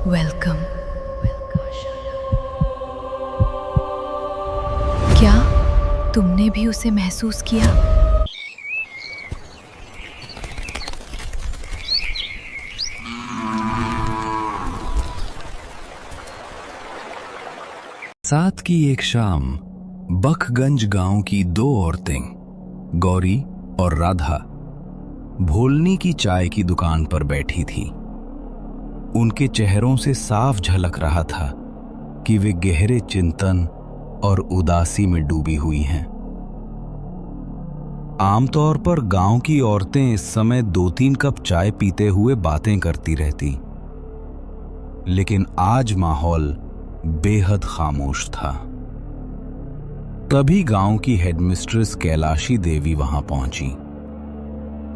Welcome. क्या तुमने भी उसे महसूस किया? साथ की एक शाम बखगंज गांव की दो औरतें, गौरी और राधा, भोलनी की चाय की दुकान पर बैठी थी। उनके चेहरों से साफ झलक रहा था कि वे गहरे चिंतन और उदासी में डूबी हुई हैं। आमतौर पर गांव की औरतें इस समय 2-3 कप चाय पीते हुए बातें करती रहती, लेकिन आज माहौल बेहद खामोश था। तभी गांव की हेडमिस्ट्रेस कैलाशी देवी वहां पहुंची।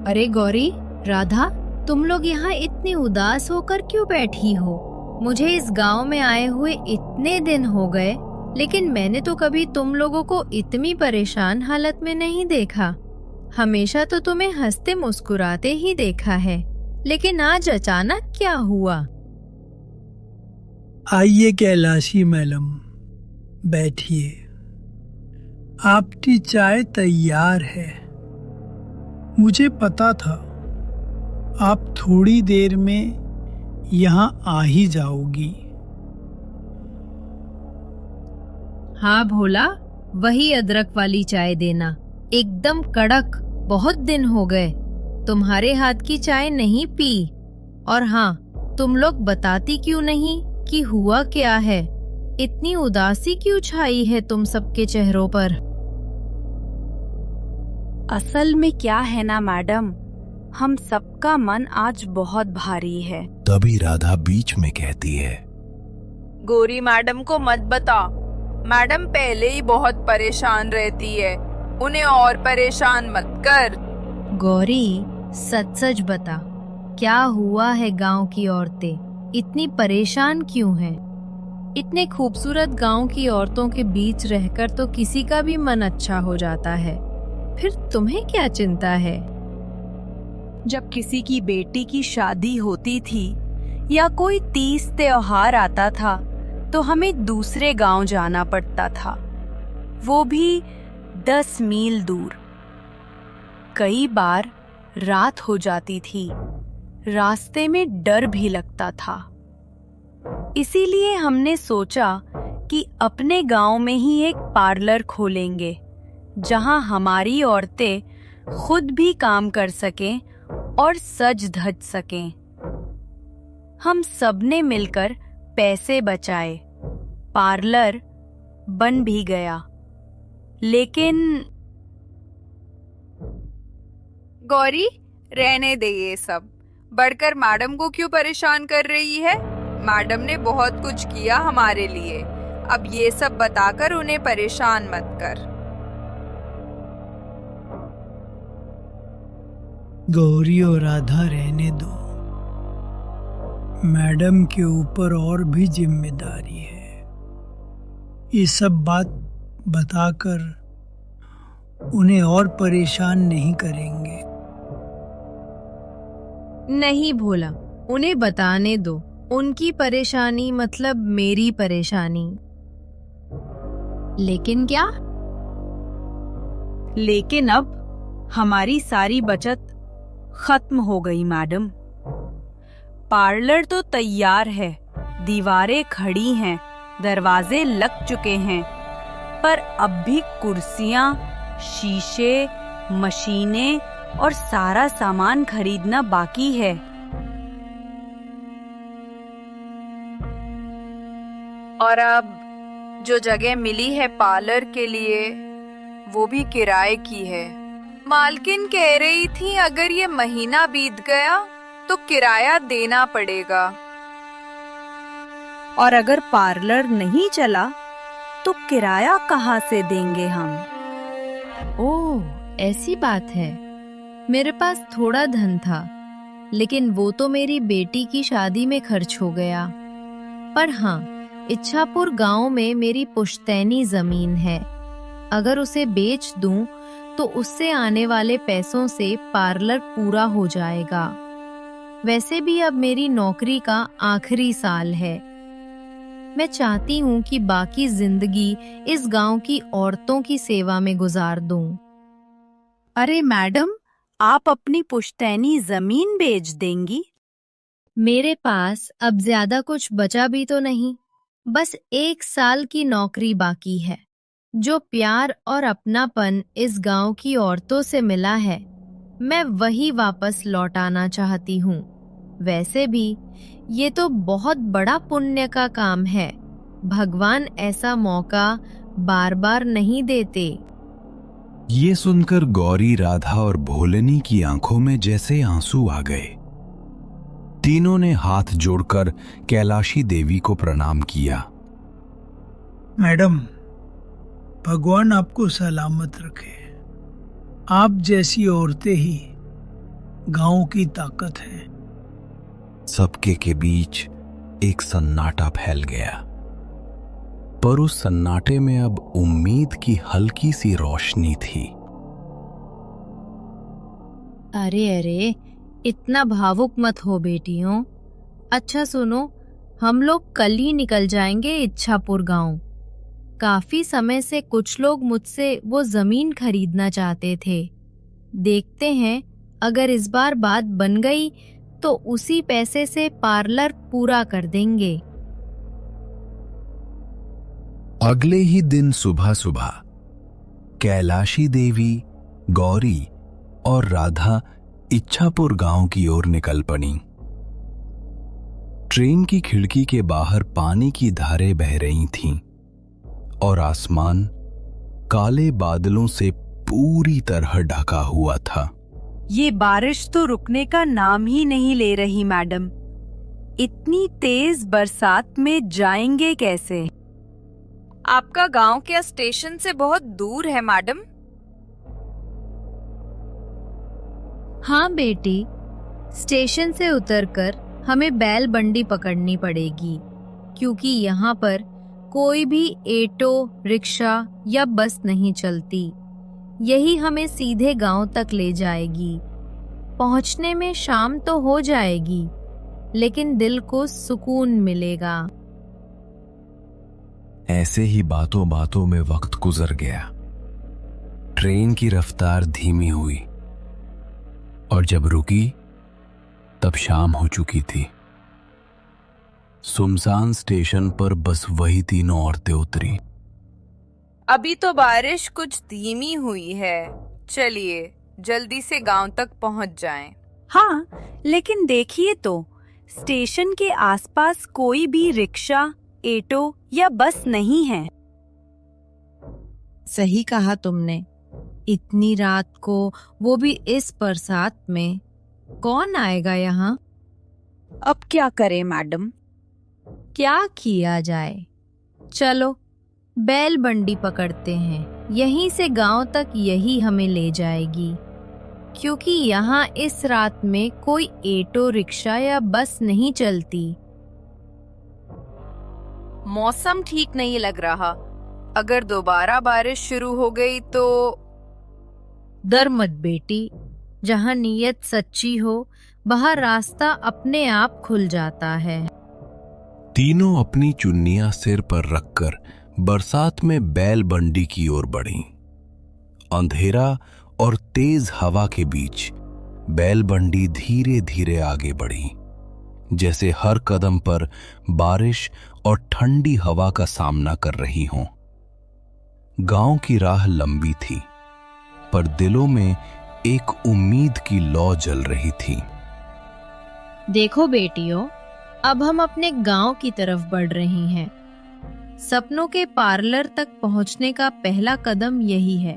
अरे गौरी, राधा, तुम लोग यहाँ इतनी उदास होकर क्यों बैठी हो? मुझे इस गांव में आए हुए इतने दिन हो गए, लेकिन मैंने तो कभी तुम लोगों को इतनी परेशान हालत में नहीं देखा। हमेशा तो तुम्हें हंसते मुस्कुराते ही देखा है, लेकिन आज अचानक क्या हुआ? आइए कैलाशी मैडम, बैठिए। आपकी चाय तैयार है। मुझे पता था आप थोड़ी देर में यहाँ आ ही जाओगी। हाँ भोला, वही अदरक वाली चाय देना, एकदम कड़क। बहुत दिन हो गए तुम्हारे हाथ की चाय नहीं पी। और हाँ, तुम लोग बताती क्यों नहीं कि हुआ क्या है? इतनी उदासी क्यों छाई है तुम सबके चेहरों पर? असल में क्या है ना मैडम, हम सबका मन आज बहुत भारी है। तभी राधा बीच में कहती है, गौरी मैडम को मत बता। मैडम पहले ही बहुत परेशान रहती है, उन्हें और परेशान मत कर। गौरी, सच सच बता, क्या हुआ है? गांव की औरतें इतनी परेशान क्यों हैं? इतने खूबसूरत गांव की औरतों के बीच रहकर तो किसी का भी मन अच्छा हो जाता है, फिर तुम्हें क्या चिंता है? जब किसी की बेटी की शादी होती थी या कोई तीज त्योहार आता था तो हमें दूसरे गांव जाना पड़ता था, वो भी 10 मील दूर। कई बार रात हो जाती थी, रास्ते में डर भी लगता था। इसीलिए हमने सोचा कि अपने गांव में ही एक पार्लर खोलेंगे, जहां हमारी औरतें खुद भी काम कर सकें और सज धज सकें। हम सबने मिलकर पैसे बचाए, पार्लर बन भी गया। लेकिन गौरी, रहने दे ये सब, बढ़कर मैडम को क्यों परेशान कर रही है? मैडम ने बहुत कुछ किया हमारे लिए, अब ये सब बताकर उन्हें परेशान मत कर। गौरी और राधा, रहने दो। मैडम के ऊपर और भी जिम्मेदारी है। ये सब बात बताकर उन्हें और परेशान नहीं करेंगे। नहीं भोला, उन्हें बताने दो। उनकी परेशानी मतलब मेरी परेशानी। लेकिन क्या? लेकिन अब हमारी सारी बचत खत्म हो गई मैडम। पार्लर तो तैयार है, दीवारें खड़ी हैं, दरवाजे लग चुके हैं, पर अब भी कुर्सियां, शीशे, मशीनें और सारा सामान खरीदना बाकी है। और अब जो जगह मिली है पार्लर के लिए, वो भी किराए की है। मालकिन कह रही थी अगर ये महीना बीत गया तो किराया देना पड़ेगा। और अगर पार्लर नहीं चला तो किराया कहाँ से देंगे हम? ओह, ऐसी बात है। मेरे पास थोड़ा धन था, लेकिन वो तो मेरी बेटी की शादी में खर्च हो गया। पर हाँ, इच्छापुर गांव में मेरी पुश्तैनी जमीन है। अगर उसे बेच दूं तो उससे आने वाले पैसों से पार्लर पूरा हो जाएगा। वैसे भी अब मेरी नौकरी का आखिरी साल है। मैं चाहती हूँ कि बाकी जिंदगी इस गांव की औरतों की सेवा में गुजार दूं। अरे मैडम, आप अपनी पुश्तैनी जमीन बेच देंगी? मेरे पास अब ज्यादा कुछ बचा भी तो नहीं, बस 1 साल की नौकरी बाकी है। जो प्यार और अपनापन इस गांव की औरतों से मिला है, मैं वही वापस लौटाना चाहती हूँ। वैसे भी ये तो बहुत बड़ा पुण्य का काम है। भगवान ऐसा मौका बार बार नहीं देते। ये सुनकर गौरी, राधा और भोलनी की आंखों में जैसे आंसू आ गए। तीनों ने हाथ जोड़कर कैलाशी देवी को प्रणाम किया। मैडम, भगवान आपको सलामत रखे। आप जैसी औरतें ही गांव की ताकत है। सबके के बीच एक सन्नाटा फैल गया, पर उस सन्नाटे में अब उम्मीद की हल्की सी रोशनी थी। अरे अरे, इतना भावुक मत हो बेटियों। अच्छा सुनो, हम लोग कल ही निकल जाएंगे इच्छापुर गांव। काफी समय से कुछ लोग मुझसे वो जमीन खरीदना चाहते थे। देखते हैं, अगर इस बार बात बन गई तो उसी पैसे से पार्लर पूरा कर देंगे। अगले ही दिन सुबह सुबह कैलाशी देवी, गौरी और राधा इच्छापुर गांव की ओर निकल पड़ी। ट्रेन की खिड़की के बाहर पानी की धारें बह रही थीं और आसमान काले बादलों से पूरी तरह ढका हुआ था। ये बारिश तो रुकने का नाम ही नहीं ले रही मैडम। इतनी तेज बरसात में जाएंगे कैसे? आपका गांव क्या स्टेशन से बहुत दूर है मैडम? हाँ बेटी, स्टेशन से उतरकर हमें बैल बंडी पकड़नी पड़ेगी, क्योंकि यहाँ पर कोई भी ऑटो, रिक्शा या बस नहीं चलती। यही हमें सीधे गांव तक ले जाएगी। पहुंचने में शाम तो हो जाएगी, लेकिन दिल को सुकून मिलेगा। ऐसे ही बातों बातों में वक्त गुजर गया। ट्रेन की रफ्तार धीमी हुई और जब रुकी तब शाम हो चुकी थी। सुनसान स्टेशन पर बस वही तीनों औरतें उतरी। अभी तो बारिश कुछ धीमी हुई है, चलिए जल्दी से गांव तक पहुंच जाएं। हाँ, लेकिन देखिए तो स्टेशन के आसपास कोई भी रिक्शा, ऑटो या बस नहीं है। सही कहा तुमने। इतनी रात को, वो भी इस बरसात में, कौन आएगा यहाँ? अब क्या करें मैडम? क्या किया जाए? चलो बैल बंडी पकड़ते हैं। यहीं से गांव तक यही हमें ले जाएगी, क्योंकि यहाँ इस रात में कोई ऑटो, रिक्शा या बस नहीं चलती। मौसम ठीक नहीं लग रहा। अगर दोबारा बारिश शुरू हो गई तो? डर मत बेटी, जहाँ नीयत सच्ची हो वहाँ रास्ता अपने आप खुल जाता है। तीनों अपनी चुन्नियां सिर पर रखकर बरसात में बैल बंडी की ओर बढ़ी। अंधेरा और तेज हवा के बीच बैल बंडी धीरे धीरे आगे बढ़ी, जैसे हर कदम पर बारिश और ठंडी हवा का सामना कर रही हों। गांव की राह लंबी थी, पर दिलों में एक उम्मीद की लौ जल रही थी। देखो बेटियों, अब हम अपने गांव की तरफ बढ़ रही हैं। सपनों के पार्लर तक पहुंचने का पहला कदम यही है।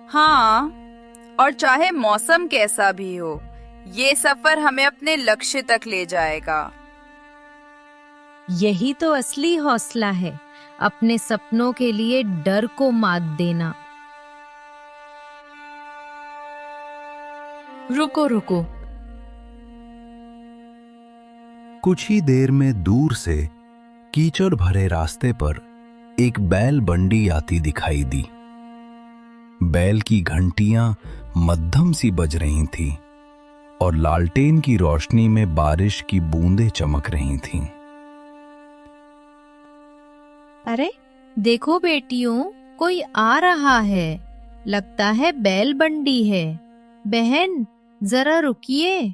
हाँ, और चाहे मौसम कैसा भी हो, ये सफर हमें अपने लक्ष्य तक ले जाएगा। यही तो असली हौसला है, अपने सपनों के लिए डर को मात देना। रुको रुको, कुछ ही देर में दूर से कीचड़ भरे रास्ते पर एक बैल बंडी आती दिखाई दी। बैल की घंटियां मध्यम सी बज रही थीं और लालटेन की रोशनी में बारिश की बूंदें चमक रही थीं। अरे देखो बेटियों, कोई आ रहा है। लगता है बैल बंडी है। बहन जरा रुकिए।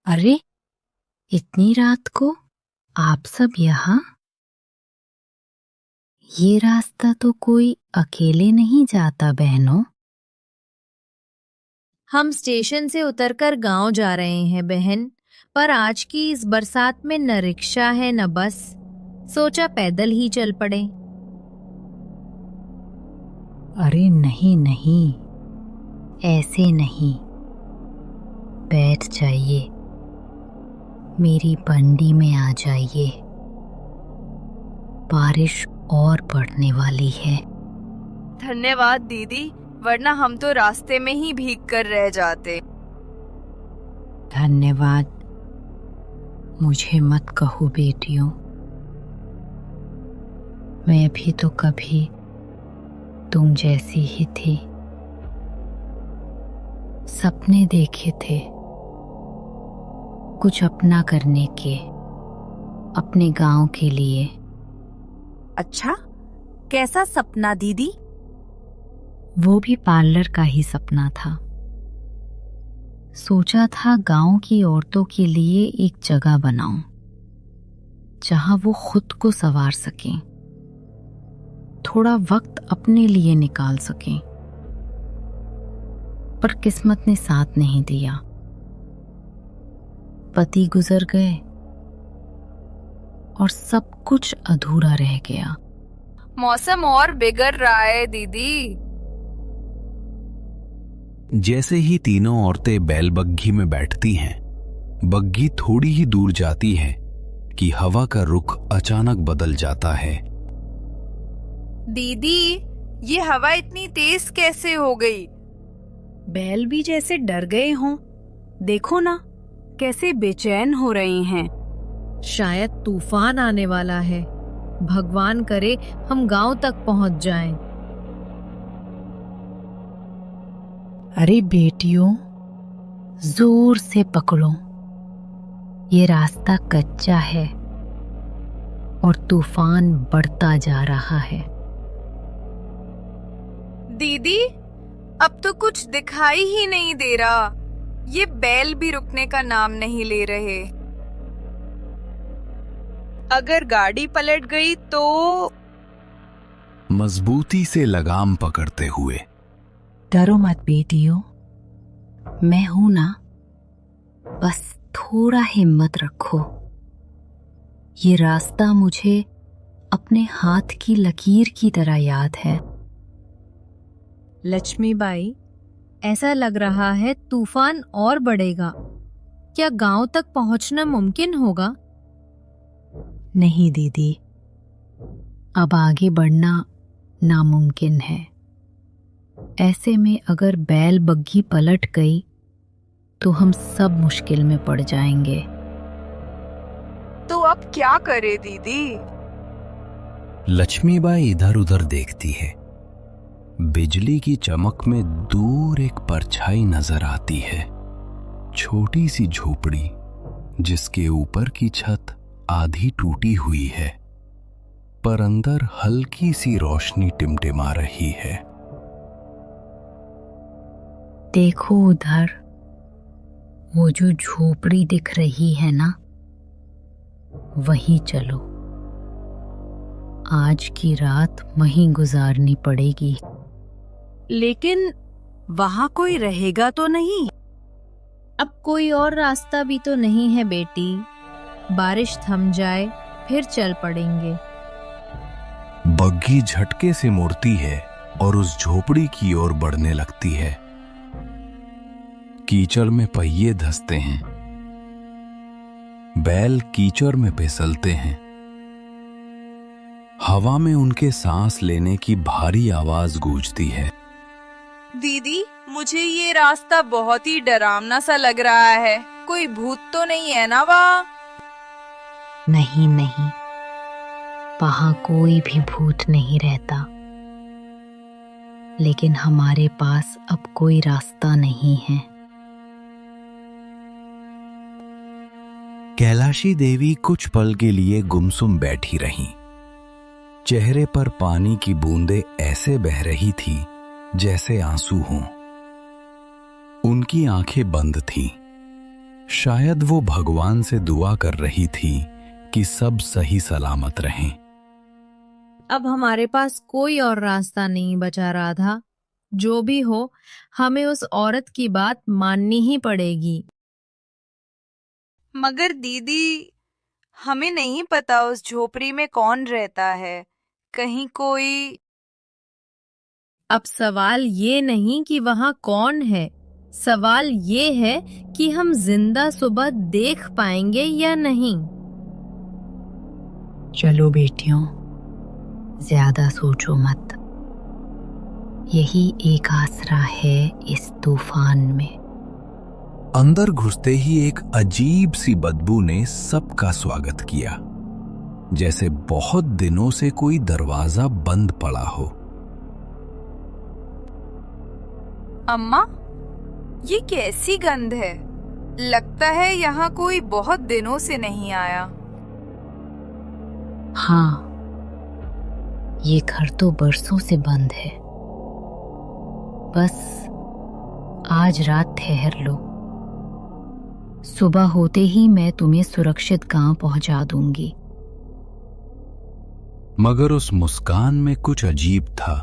अरे इतनी रात को आप सब यहाँ? ये रास्ता तो कोई अकेले नहीं जाता बहनों। हम स्टेशन से उतरकर गांव जा रहे हैं बहन, पर आज की इस बरसात में न रिक्शा है न बस। सोचा पैदल ही चल पड़े। अरे नहीं नहीं, ऐसे नहीं। बैठ जाइए, मेरी बंडी में आ जाइए। बारिश और बढ़ने वाली है। धन्यवाद दीदी, वरना हम तो रास्ते में ही भीग कर रह जाते। धन्यवाद मुझे मत कहो बेटियों। मैं भी तो कभी तुम जैसी ही थी। सपने देखे थे कुछ अपना करने के, अपने गांव के लिए। अच्छा, कैसा सपना दीदी? वो भी पार्लर का ही सपना था। सोचा था गांव की औरतों के लिए एक जगह बनाऊं जहां वो खुद को संवार सकें, थोड़ा वक्त अपने लिए निकाल सकें। पर किस्मत ने साथ नहीं दिया। पति गुजर गए और सब कुछ अधूरा रह गया। मौसम और बिगड़ रहा है दीदी। जैसे ही तीनों औरतें बैल बग्घी में बैठती हैं, बग्घी थोड़ी ही दूर जाती है कि हवा का रुख अचानक बदल जाता है। दीदी, ये हवा इतनी तेज कैसे हो गई? बैल भी जैसे डर गए हों। देखो ना, कैसे बेचैन हो रहे हैं। शायद तूफान आने वाला है। भगवान करे हम गांव तक पहुंच जाएं। अरे बेटियों, जोर से पकड़ो। ये रास्ता कच्चा है और तूफान बढ़ता जा रहा है। दीदी, अब तो कुछ दिखाई ही नहीं दे रहा। ये बैल भी रुकने का नाम नहीं ले रहे। अगर गाड़ी पलट गई तो? मजबूती से लगाम पकड़ते हुए, डरो मत बेटियों, मैं हूं ना। बस थोड़ा हिम्मत रखो। ये रास्ता मुझे अपने हाथ की लकीर की तरह याद है। लक्ष्मीबाई, ऐसा लग रहा है तूफान और बढ़ेगा। क्या गांव तक पहुंचना मुमकिन होगा? नहीं दीदी, अब आगे बढ़ना नामुमकिन है। ऐसे में अगर बैल बग्घी पलट गई तो हम सब मुश्किल में पड़ जाएंगे। तो अब क्या करे दीदी? लक्ष्मीबाई इधर उधर देखती है। बिजली की चमक में दूर एक परछाई नजर आती है। छोटी सी झोपड़ी जिसके ऊपर की छत आधी टूटी हुई है, पर अंदर हल्की सी रोशनी टिमटिमा रही है। देखो उधर, वो जो झोपड़ी दिख रही है ना, वहीं चलो। आज की रात वहीं गुजारनी पड़ेगी। लेकिन वहां कोई रहेगा तो नहीं? अब कोई और रास्ता भी तो नहीं है बेटी। बारिश थम जाए फिर चल पड़ेंगे। बग्घी झटके से मुड़ती है और उस झोपड़ी की ओर बढ़ने लगती है। कीचड़ में पहिए धंसते हैं। बैल कीचड़ में फिसलते हैं। हवा में उनके सांस लेने की भारी आवाज गूंजती है। दीदी, मुझे ये रास्ता बहुत ही डरावना सा लग रहा है। कोई भूत तो नहीं है ना वहाँ? नहीं नहीं, वहां कोई भी भूत नहीं रहता। लेकिन हमारे पास अब कोई रास्ता नहीं है। कैलाशी देवी कुछ पल के लिए गुमसुम बैठी रहीं। चेहरे पर पानी की बूंदें ऐसे बह रही थी जैसे आंसू हों। उनकी आंखें बंद थीं। शायद वो भगवान से दुआ कर रही थी कि सब सही सलामत रहें। अब हमारे पास कोई और रास्ता नहीं बचा राधा। जो भी हो, हमें उस औरत की बात माननी ही पड़ेगी। मगर दीदी, हमें नहीं पता उस झोपड़ी में कौन रहता है। कहीं कोई। अब सवाल ये नहीं कि वहाँ कौन है, सवाल ये है कि हम जिंदा सुबह देख पाएंगे या नहीं। चलो बेटियों, ज्यादा सोचो मत। यही एक आसरा है इस तूफान में। अंदर घुसते ही एक अजीब सी बदबू ने सबका स्वागत किया, जैसे बहुत दिनों से कोई दरवाजा बंद पड़ा हो। अम्मा, ये कैसी गंध है? लगता है यहाँ कोई बहुत दिनों से नहीं आया। हाँ, ये घर तो बरसों से बंद है। बस आज रात ठहर लो। सुबह होते ही मैं तुम्हें सुरक्षित गांव पहुंचा दूंगी। मगर उस मुस्कान में कुछ अजीब था।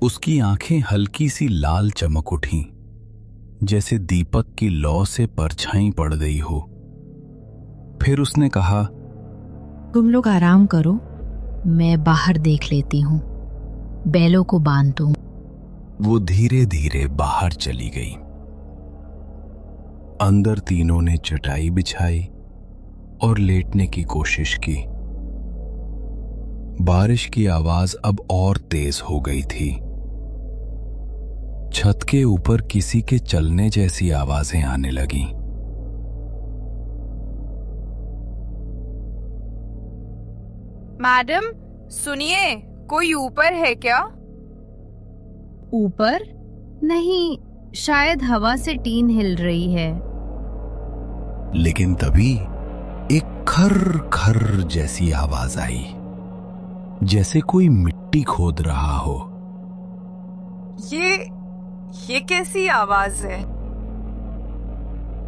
उसकी आंखें हल्की सी लाल चमक उठीं, जैसे दीपक की लौ से परछाई पड़ गई हो। फिर उसने कहा, तुम लोग आराम करो, मैं बाहर देख लेती हूँ। बैलों को बांध दूं। वो धीरे धीरे बाहर चली गई। अंदर तीनों ने चटाई बिछाई और लेटने की कोशिश की। बारिश की आवाज अब और तेज हो गई थी। छत के ऊपर किसी के चलने जैसी आवाजें आने लगीं। मैडम, सुनिए, कोई ऊपर है क्या? ऊपर? नहीं, शायद हवा से टीन हिल रही है। लेकिन तभी एक खर खर जैसी आवाज आई, जैसे कोई मिट्टी खोद रहा हो। ये कैसी आवाज है?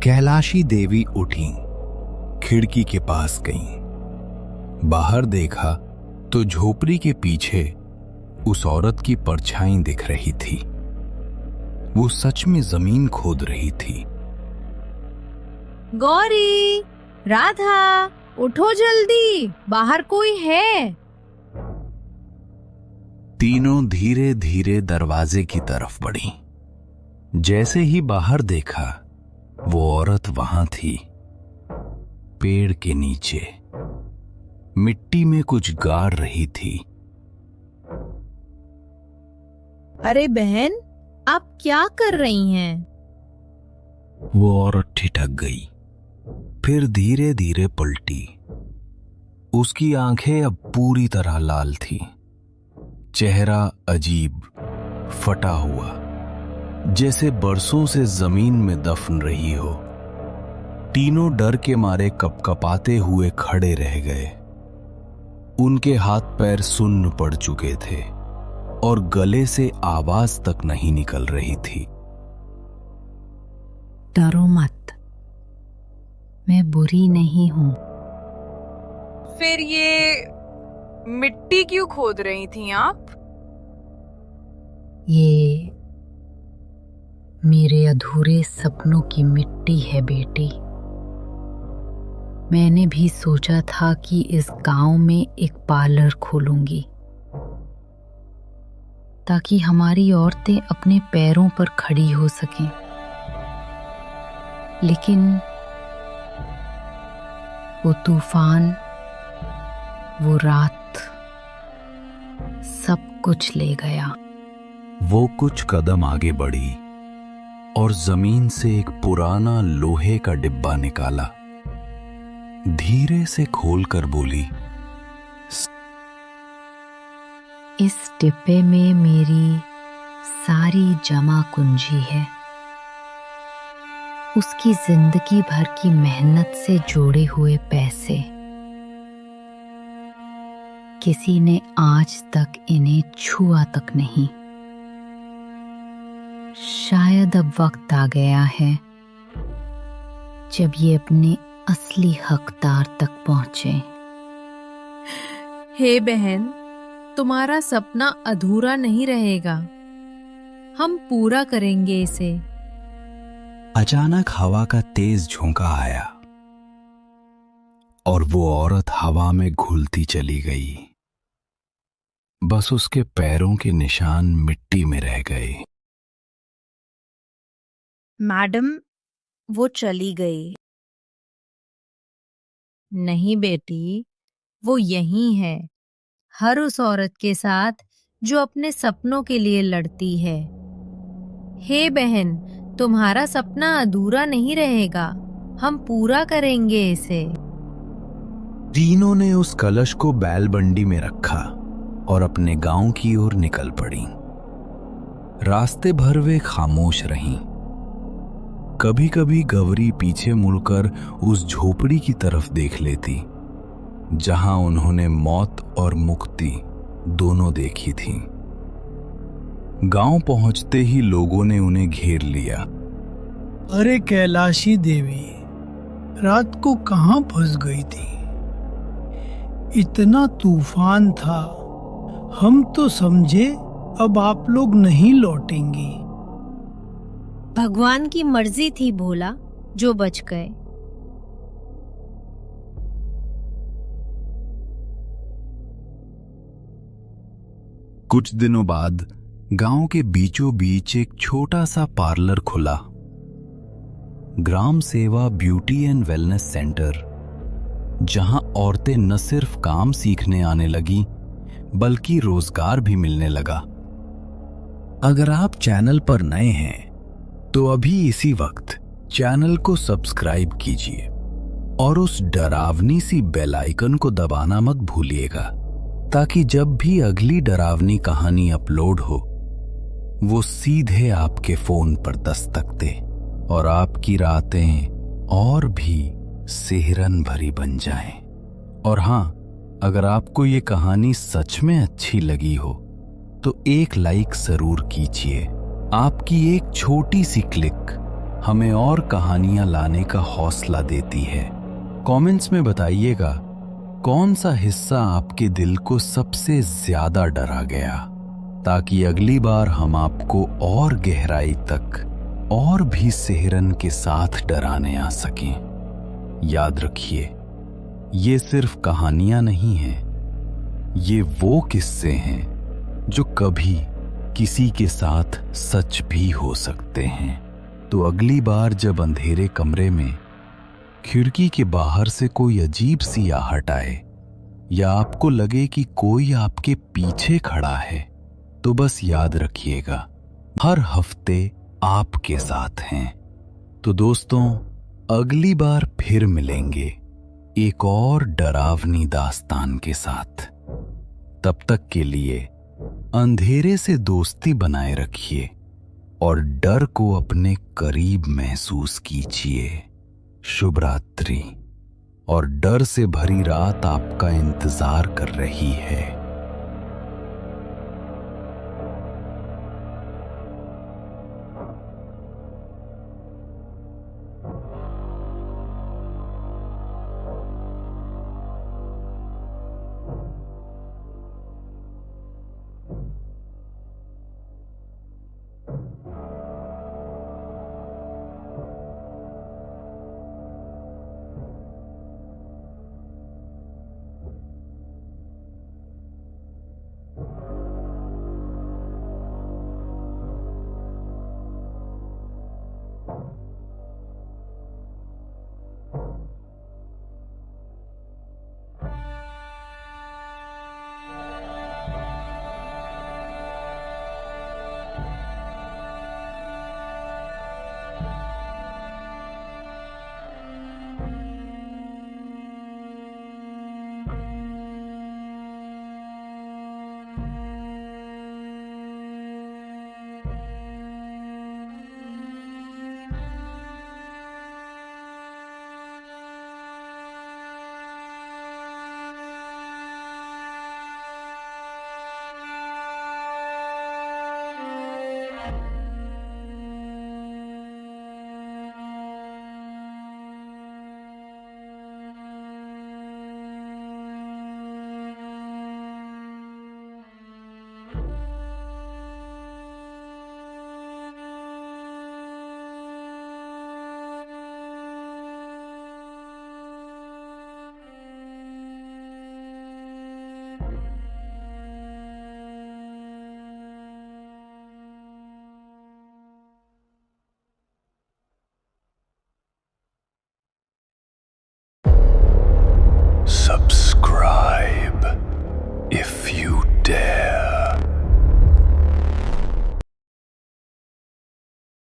कैलाशी देवी उठी, खिड़की के पास गईं। बाहर देखा तो झोपड़ी के पीछे उस औरत की परछाई दिख रही थी। वो सच में जमीन खोद रही थी। गौरी, राधा, उठो जल्दी, बाहर कोई है। तीनों धीरे धीरे दरवाजे की तरफ बढ़ी। जैसे ही बाहर देखा, वो औरत वहां थी, पेड़ के नीचे, मिट्टी में कुछ गाड़ रही थी। अरे बहन, आप क्या कर रही हैं? वो औरत ठिठक गई, फिर धीरे धीरे पलटी। उसकी आंखें अब पूरी तरह लाल थी। चेहरा अजीब, फटा हुआ, जैसे बरसों से जमीन में दफन रही हो। तीनों डर के मारे कपकपाते हुए खड़े रह गए। उनके हाथ पैर सुन्न पड़ चुके थे और गले से आवाज तक नहीं निकल रही थी। डरो मत, मैं बुरी नहीं हूं। फिर ये मिट्टी क्यों खोद रही थी आप? ये मेरे अधूरे सपनों की मिट्टी है बेटी। मैंने भी सोचा था कि इस गांव में एक पार्लर खोलूंगी, ताकि हमारी औरतें अपने पैरों पर खड़ी हो सकें। लेकिन वो तूफान, वो रात, सब कुछ ले गया। वो कुछ कदम आगे बढ़ी और जमीन से एक पुराना लोहे का डिब्बा निकाला। धीरे से खोलकर बोली, इस डिब्बे में मेरी सारी जमा कुंजी है। उसकी जिंदगी भर की मेहनत से जोड़े हुए पैसे। किसी ने आज तक इन्हें छुआ तक नहीं। शायद अब वक्त आ गया है जब ये अपने असली हकदार तक पहुंचे। हे बहन, तुम्हारा सपना अधूरा नहीं रहेगा। हम पूरा करेंगे इसे। अचानक हवा का तेज झोंका आया और वो औरत हवा में घुलती चली गई। बस उसके पैरों के निशान मिट्टी में रह गए। मैडम, वो चली गई। नहीं बेटी, वो यहीं है, हर उस औरत के साथ जो अपने सपनों के लिए लड़ती है। हे बहन, तुम्हारा सपना अधूरा नहीं रहेगा। हम पूरा करेंगे इसे। तीनों ने उस कलश को बैलबंडी में रखा और अपने गांव की ओर निकल पड़ी। रास्ते भर वे खामोश रहीं। कभी कभी गौरी पीछे मुड़कर उस झोपड़ी की तरफ देख लेती जहां उन्होंने मौत और मुक्ति दोनों देखी थी। गांव पहुंचते ही लोगों ने उन्हें घेर लिया। अरे कैलाशी देवी, रात को कहाँ फंस गई थी? इतना तूफान था, हम तो समझे अब आप लोग नहीं लौटेंगी। भगवान की मर्जी थी भोला, जो बच गए। कुछ दिनों बाद गांव के बीचों बीच एक छोटा सा पार्लर खुला। ग्राम सेवा ब्यूटी एंड वेलनेस सेंटर, जहां औरतें न सिर्फ काम सीखने आने लगी बल्कि रोजगार भी मिलने लगा। अगर आप चैनल पर नए हैं तो अभी इसी वक्त चैनल को सब्सक्राइब कीजिए और उस डरावनी सी बेल आइकन को दबाना मत भूलिएगा, ताकि जब भी अगली डरावनी कहानी अपलोड हो वो सीधे आपके फोन पर दस्तक दे और आपकी रातें और भी सेहरन भरी बन जाएं। और हां, अगर आपको ये कहानी सच में अच्छी लगी हो तो एक लाइक जरूर कीजिए। आपकी एक छोटी सी क्लिक हमें और कहानियां लाने का हौसला देती है। कमेंट्स में बताइएगा कौन सा हिस्सा आपके दिल को सबसे ज्यादा डरा गया, ताकि अगली बार हम आपको और गहराई तक और भी सेहरन के साथ डराने आ सकें। याद रखिए, ये सिर्फ कहानियां नहीं हैं, ये वो किस्से हैं जो कभी किसी के साथ सच भी हो सकते हैं। तो अगली बार जब अंधेरे कमरे में खिड़की के बाहर से कोई अजीब सी आहट आए या आपको लगे कि कोई आपके पीछे खड़ा है, तो बस याद रखिएगा, हर हफ्ते आपके साथ हैं। तो दोस्तों, अगली बार फिर मिलेंगे एक और डरावनी दास्तान के साथ। तब तक के लिए अंधेरे से दोस्ती बनाए रखिए और डर को अपने करीब महसूस कीजिए। शुभ रात्रि। और डर से भरी रात आपका इंतजार कर रही है।